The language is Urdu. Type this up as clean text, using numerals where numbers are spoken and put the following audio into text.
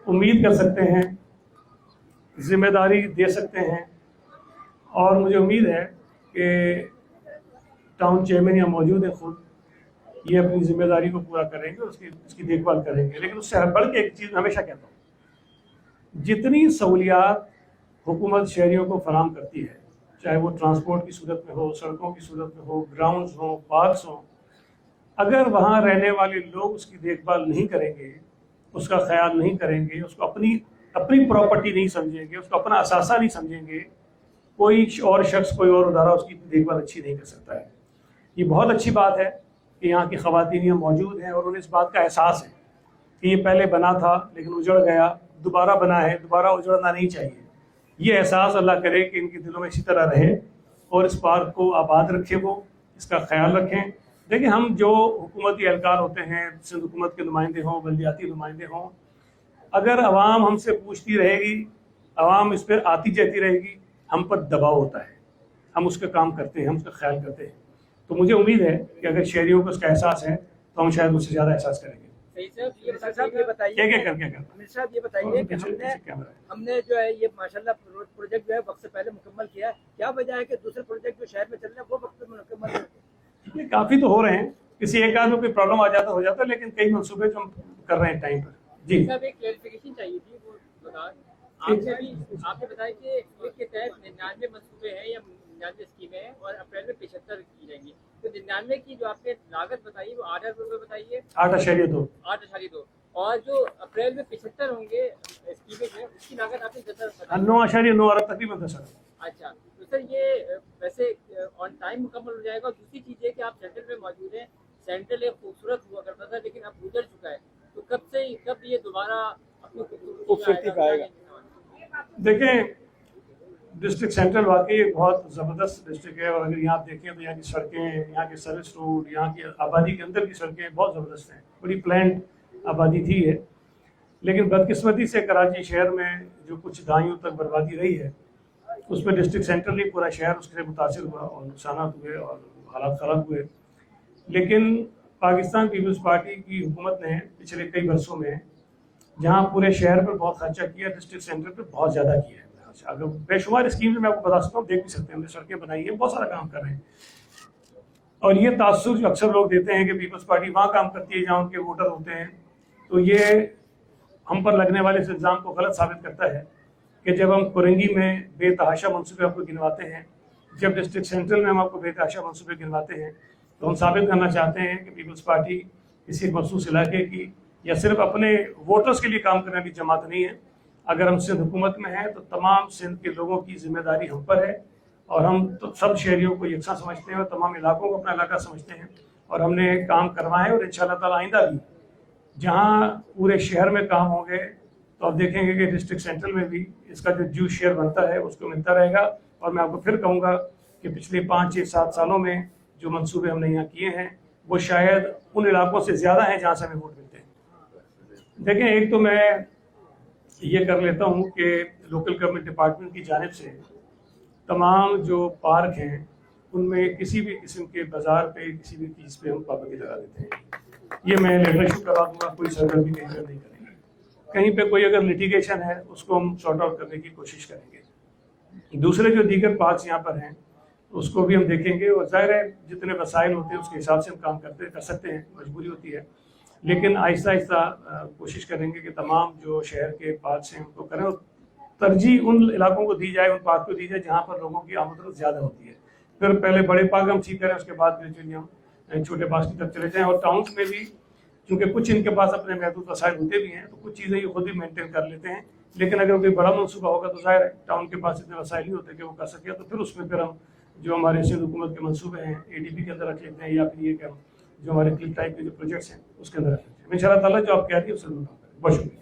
امید کر سکتے ہیں، ذمہ داری دے سکتے ہیں، اور مجھے امید ہے کہ ٹاؤن چیئرمین یہاں موجود ہیں خود، یہ اپنی ذمہ داری کو پورا کریں گے، اس کی دیکھ بھال کریں گے۔ لیکن اس سے بڑھ کے ایک چیز میں ہمیشہ کہتا ہوں، جتنی سہولیات حکومت شہریوں کو فراہم کرتی ہے، چاہے وہ ٹرانسپورٹ کی صورت میں ہو، سڑکوں کی صورت میں ہو، گراؤنڈز ہوں، پارکس ہوں، اگر وہاں رہنے والے لوگ اس کی دیکھ بھال نہیں کریں گے، اس کا خیال نہیں کریں گے، اس کو اپنی پراپرٹی نہیں سمجھیں گے، اس کو اپنا اثاثہ نہیں سمجھیں گے، کوئی اور شخص، کوئی اور ادارہ اس کی دیکھ بھال اچھی نہیں کر سکتا ہے۔ یہ بہت اچھی بات ہے کہ یہاں کی خواتین یہاں موجود ہیں اور انہیں اس بات کا احساس ہے کہ یہ پہلے بنا تھا لیکن اجڑ گیا، دوبارہ بنا ہے، دوبارہ اجڑنا نہیں چاہیے۔ یہ احساس اللہ کرے کہ ان کے دلوں میں اسی طرح رہے اور اس پارک کو آباد رکھے، وہ اس کا خیال رکھیں۔ دیکھیں، ہم جو حکومتی اہلکار ہوتے ہیں، سندھ حکومت کے نمائندے ہوں، بلدیاتی نمائندے ہوں، اگر عوام ہم سے پوچھتی رہے گی، عوام اس پہ آتی جاتی رہے گی، ہم پر دباؤ ہوتا ہے، ہم اس کا کام کرتے ہیں، ہم اس کا خیال کرتے ہیں۔ تو مجھے امید ہے کہ اگر شہریوں کو اس کا احساس ہے تو ہم شاید اس سے زیادہ احساس کریں گے۔ یہ بتائیے کہ ہم نے جو ہے یہ ماشاءاللہ پروجیکٹ جو ہے وقت سے پہلے مکمل کیا ہے، کیا وجہ ہے کہ دوسرے پروجیکٹ جو شہر میں چل رہے ہیں وہ وقت پہ مکمل ہوتے ہیں؟ کافی تو ہو رہے ہیں، کسی ایک آدھ میں کوئی پرابلم آ جاتا ہو جاتا ہے، لیکن کئی منصوبے جو ہم کر رہے ہیں ٹائم پر۔ جی صاحب، ایک کلیریفیکیشن چاہیے تھی، وہ بتا آپ نے بتایا کہ ایک کے تحت 99 منصوبے ہیں یا 99 اسکیمیں ہیں اور اپریل میں 75 کی جائیں گی، تو 99 کی جو آپ نے لاگت بتائی وہ 8 ارب روپے بتائیے، 8.2، اور جو اپریل میں 75 ہوں گے اسکیمیں جو ہیں اس کی لاگت آپ نے 9.9 ارب تقریباً 10 ارب۔ اچھا، تو سر یہ ویسے آن ٹائم مکمل ہو جائے گا؟ اور دوسری چیز یہ کہ آپ سینٹرل میں موجود ہیں، سینٹرل ایک خوبصورت ہوا کرتا تھا لیکن اب گزر چکا ہے، تو کب یہ دوبارہ اپنی خوبصورتی پہ آئے گا؟ دیکھیں، ڈسٹرکٹ سینٹرل واقعی ایک بہت زبردست ڈسٹرکٹ ہے، اور اگر یہاں آپ دیکھیں تو یہاں کی سڑکیں، یہاں کے سروس روڈ، یہاں کی آبادی کے اندر کی سڑکیں بہت زبردست ہیں، بڑی پلانڈ آبادی تھی ہے۔ لیکن بدقسمتی سے کراچی شہر میں جو کچھ دہائیوں تک بربادی رہی ہے، اس میں ڈسٹرکٹ سینٹرل نہیں، پورا شہر اس سے متاثر ہوا اور نقصانات ہوئے اور حالات خراب ہوئے۔ لیکن پاکستان پیپلز پارٹی کی حکومت نے پچھلے کئی برسوں میں جہاں پورے شہر پر بہت خرچہ کیا، ڈسٹرکٹ سینٹر پر بہت زیادہ کیا ہے۔ اگر بے شمار اسکیم میں آپ کو بتا سکتا ہوں، دیکھ بھی سکتے ہیں، ہم نے سڑکیں بنائی ہیں، بہت سارا کام کر رہے ہیں۔ اور یہ تاثر جو اکثر لوگ دیتے ہیں کہ پیپلز پارٹی وہاں کام کرتی ہے جہاں ان کے ووٹر ہوتے ہیں، تو یہ ہم پر لگنے والے اس الزام کو غلط ثابت کرتا ہے کہ جب ہم کرنگی میں بے تحاشا منصوبے آپ کو گنواتے ہیں، جب ڈسٹرکٹ سینٹرل میں ہم آپ کو بے تحاشا منصوبے گنواتے ہیں، تو ہم ثابت کرنا چاہتے ہیں کہ پیپلز پارٹی کسی مخصوص علاقے کی یا صرف اپنے ووٹرز کے لیے کام کرنے والی جماعت نہیں ہے۔ اگر ہم سندھ حکومت میں ہیں تو تمام سندھ کے لوگوں کی ذمہ داری ہم پر ہے، اور ہم تو سب شہریوں کو یکساں سمجھتے ہیں اور تمام علاقوں کو اپنا علاقہ سمجھتے ہیں، اور ہم نے کام کروائے اور انشاءاللہ تعالی آئندہ بھی جہاں پورے شہر میں کام ہوں گے تو آپ دیکھیں گے کہ ڈسٹرکٹ سینٹرل میں بھی اس کا جو شیئر بنتا ہے اس کو ملتا رہے گا۔ اور میں آپ کو پھر کہوں گا کہ پچھلے 5 6 7 سالوں میں جو منصوبے ہم نے یہاں کیے ہیں وہ شاید ان علاقوں سے زیادہ ہیں جہاں سے ہمیں ووٹ ملتے ہیں۔ دیکھیں، ایک تو میں یہ کر لیتا ہوں کہ لوکل گورنمنٹ ڈپارٹمنٹ کی جانب سے تمام جو پارک ہیں ان میں کسی بھی قسم کے بازار پہ کسی بھی چیز پہ ہم پابندی لگا دیتے ہیں۔ یہ میں لیٹر ایشو کروا دوں گا، کوئی سرگرمی کہیں پر نہیں کریں گے۔ کہیں پہ کوئی اگر لٹیگیشن ہے اس کو ہم سارٹ آؤٹ کرنے کی کوشش کریں گے۔ دوسرے جو دیگر پارکس یہاں پر ہیں اس کو بھی ہم دیکھیں گے، اور ظاہر ہے جتنے وسائل ہوتے ہیں اس کے حساب سے ہم کام کر سکتے ہیں، مجبوری ہوتی ہے، لیکن آہستہ آہستہ کوشش کریں گے کہ تمام جو شہر کے پارکس ہیں ان کو کریں، اور ترجیح ان علاقوں کو دی جائے، ان پارک کو دی جائے جہاں پر لوگوں کی آمد و رفت زیادہ ہوتی ہے۔ پھر پہلے بڑے پارک ہم ٹھیک کریں، اس کے بعد گریجولی ہم چھوٹے پارک کی طرف چلے جائیں۔ اور ٹاؤنس میں بھی چونکہ کچھ ان کے پاس اپنے محدود وسائل ہوتے بھی ہیں تو کچھ چیزیں یہ خود بھی مینٹین کر لیتے ہیں، لیکن اگر کوئی بڑا منصوبہ ہوگا تو ظاہر ہے ٹاؤن کے پاس اتنے وسائل نہیں ہوتے کہ وہ کر سکے، تو پھر اس میں پھر ہم جو ہمارے سندھ حکومت کے منصوبے ہیں ADB کے اندر رکھ لیتے ہیں، یا پھر یہ کہ ہم جو ہمارے کلپ ٹائپ کے جو پروجیکٹس ہیں اس کے اندر رکھ لیتے ہیں۔ ان شاء اللہ تعالیٰ جو آپ کہہ رہی ہیں اس سے ضرور کام کریں۔ بہت شکریہ۔